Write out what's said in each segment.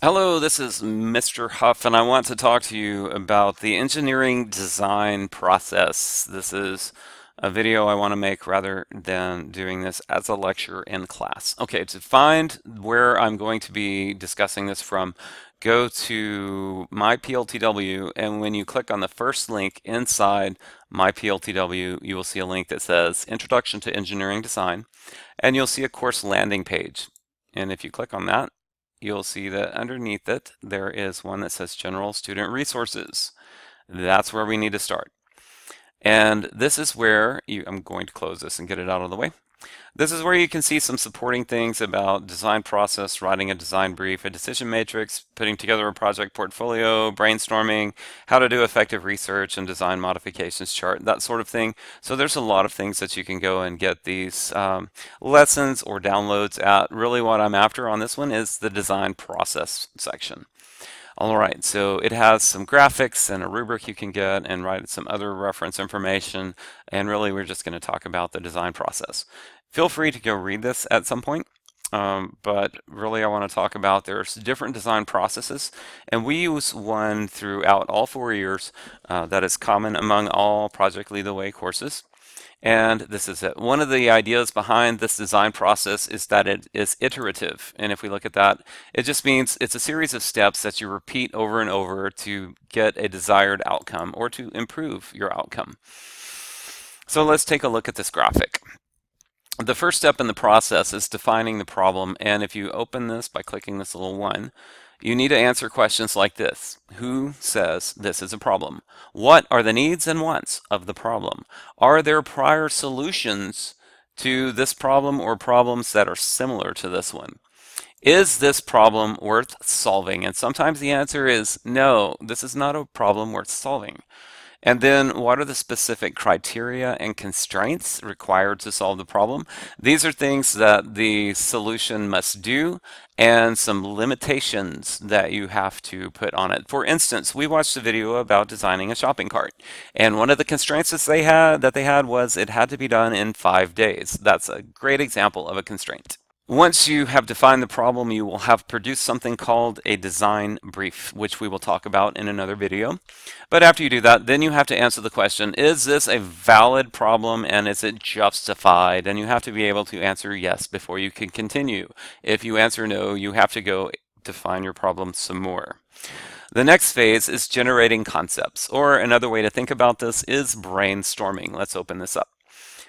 Hello, this is Mr. Huff, and I want to talk to you about the engineering design process. This is a video I want to make rather than doing this as a lecture in class. Okay, to find where I'm going to be discussing this from, go to MyPLTW, and when you click on the first link inside MyPLTW, you will see a link that says Introduction to Engineering Design, and you'll see a course landing page. And if you click on that, you'll see that underneath it, there is one that says General Student Resources. That's where we need to start. And this is where I'm going to close this and get it out of the way. This is where you can see some supporting things about design process, writing a design brief, a decision matrix, putting together a project portfolio, brainstorming, how to do effective research and design modifications chart, that sort of thing. So there's a lot of things that you can go and get these lessons or downloads at. Really what I'm after on this one is the design process section. All right, so it has some graphics and a rubric you can get and write some other reference information. And really, we're just going to talk about the design process. Feel free to go read this at some point. But really, I want to talk about there's different design processes, and we use one throughout all 4 years that is common among all Project Lead the Way courses. And this is it. One of the ideas behind this design process is that it is iterative. And if we look at that, it just means it's a series of steps that you repeat over and over to get a desired outcome or to improve your outcome. So let's take a look at this graphic. The first step in the process is defining the problem. And if you open this by clicking this little one, you need to answer questions like this. Who says this is a problem? What are the needs and wants of the problem? Are there prior solutions to this problem or problems that are similar to this one? Is this problem worth solving? And sometimes the answer is no, this is not a problem worth solving. And then what are the specific criteria and constraints required to solve the problem? These are things that the solution must do and some limitations that you have to put on it. For instance, we watched a video about designing a shopping cart, and one of the constraints that they had was it had to be done in 5 days. That's a great example of a constraint. Once you have defined the problem, you will have produced something called a design brief, which we will talk about in another video. But after you do that, then you have to answer the question, is this a valid problem and is it justified? And you have to be able to answer yes before you can continue. If you answer no, you have to go define your problem some more. The next phase is generating concepts, or another way to think about this is brainstorming. Let's open this up.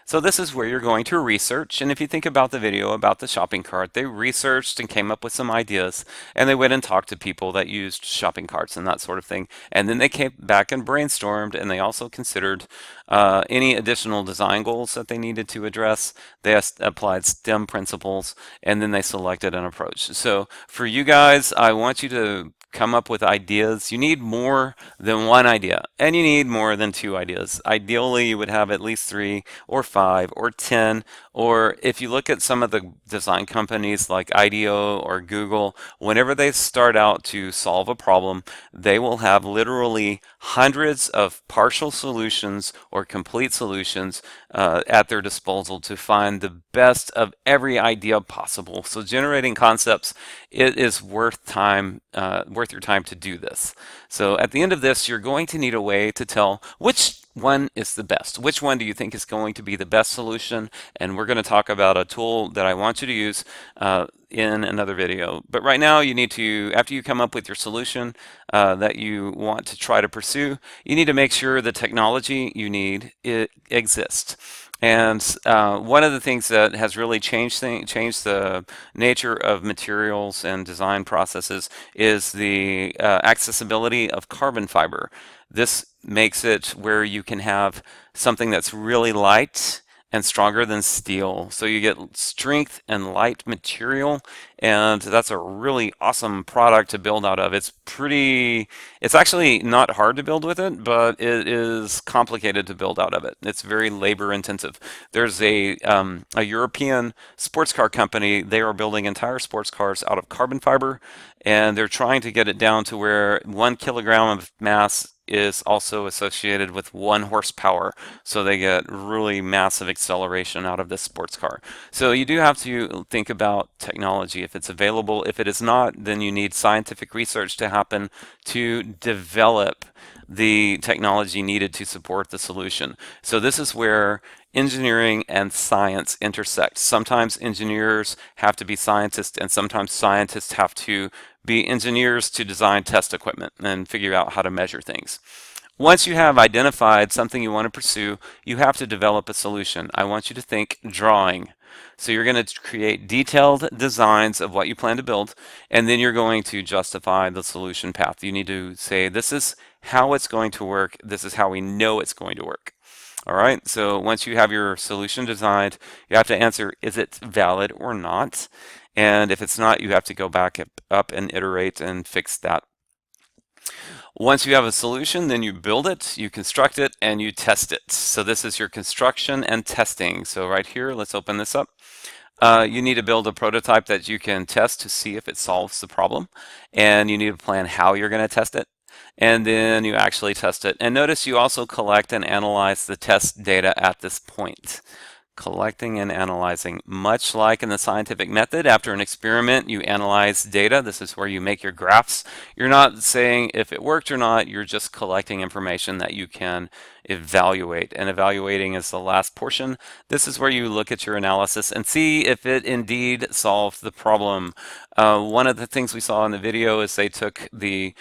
So this is where you're going to research, and if you think about the video about the shopping cart, they researched and came up with some ideas, and they went and talked to people that used shopping carts and that sort of thing, and then they came back and brainstormed, and they also considered any additional design goals that they needed to address. They applied STEM principles, and then they selected an approach. So for you guys, I want you to come up with ideas. You need more than one idea, and you need more than two ideas. Ideally, you would have at least 3 or 5 or 10, or if you look at some of the design companies like IDEO or Google, whenever they start out to solve a problem, they will have literally hundreds of partial solutions or complete solutions at their disposal to find the best of every idea possible. So generating concepts, it is worth your time to do this. So at the end of this, you're going to need a way to tell which one is the best. Which one do you think is going to be the best solution? And we're going to talk about a tool that I want you to use in another video. But right now, you need to, after you come up with your solution that you want to try to pursue, you need to make sure the technology you need exists. And one of the things that has really changed the nature of materials and design processes is the accessibility of carbon fiber. This makes it where you can have something that's really light and stronger than steel. So you get strength and light material, and that's a really awesome product to build out of. It's actually not hard to build with it, but it is complicated to build out of it. It's very labor intensive. There's a European sports car company. They are building entire sports cars out of carbon fiber, and they're trying to get it down to where 1 kilogram of mass is also associated with 1 horsepower, so they get really massive acceleration out of this sports car. So you do have to think about technology if it's available. If it is not, then you need scientific research to happen to develop the technology needed to support the solution. So this is where engineering and science intersect. Sometimes engineers have to be scientists, and sometimes scientists have to be engineers to design test equipment and figure out how to measure things. Once you have identified something you want to pursue, you have to develop a solution. I want you to think drawing. So you're going to create detailed designs of what you plan to build, and then you're going to justify the solution path. You need to say, this is how it's going to work. This is how we know it's going to work. All right, so once you have your solution designed, you have to answer, is it valid or not? And if it's not, you have to go back up and iterate and fix that. Once you have a solution, then you build it, you construct it, and you test it. So this is your construction and testing. So right here, let's open this up. You need to build a prototype that you can test to see if it solves the problem. And you need to plan how you're going to test it. And then you actually test it. And notice you also collect and analyze the test data at this point. Collecting and analyzing, much like in the scientific method. After an experiment, you analyze data. This is where you make your graphs. You're not saying if it worked or not, you're just collecting information that you can evaluate. And evaluating is the last portion. This is where you look at your analysis and see if it indeed solved the problem. One of the things we saw in the video is they took the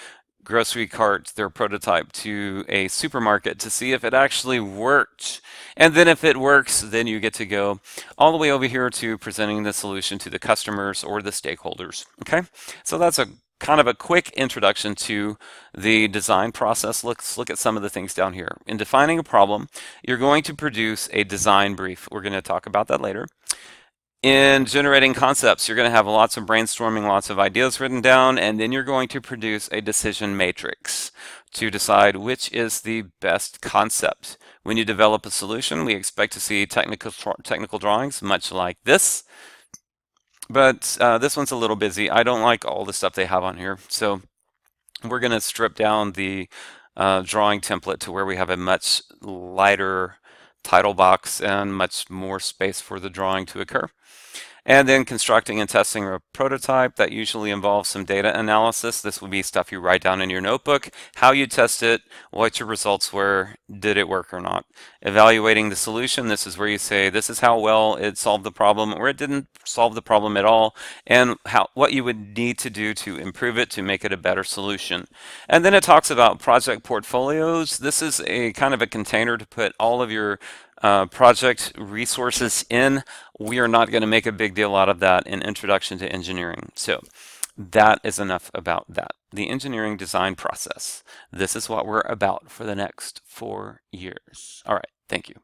grocery cart, their prototype, to a supermarket to see if it actually worked. And then if it works, then you get to go all the way over here to presenting the solution to the customers or the stakeholders. Okay, so that's a kind of a quick introduction to the design process. Let's look at some of the things down here. In defining a problem, you're going to produce a design brief. We're going to talk about that later. In generating concepts, you're going to have lots of brainstorming, lots of ideas written down, and then you're going to produce a decision matrix to decide which is the best concept. When you develop a solution, we expect to see technical drawings, much like this. But this one's a little busy. I don't like all the stuff they have on here. So we're going to strip down the drawing template to where we have a much lighter title box and much more space for the drawing to occur. And then constructing and testing a prototype that usually involves some data analysis. This would be stuff you write down in your notebook, how you test it, what your results were, did it work or not. Evaluating the solution, this is where you say this is how well it solved the problem or it didn't solve the problem at all, and what you would need to do to improve it to make it a better solution. And then it talks about project portfolios. This is a kind of a container to put all of your project resources in. We are not going to make a big deal out of that in Introduction to Engineering. So that is enough about that. The engineering design process. This is what we're about for the next 4 years. All right. Thank you.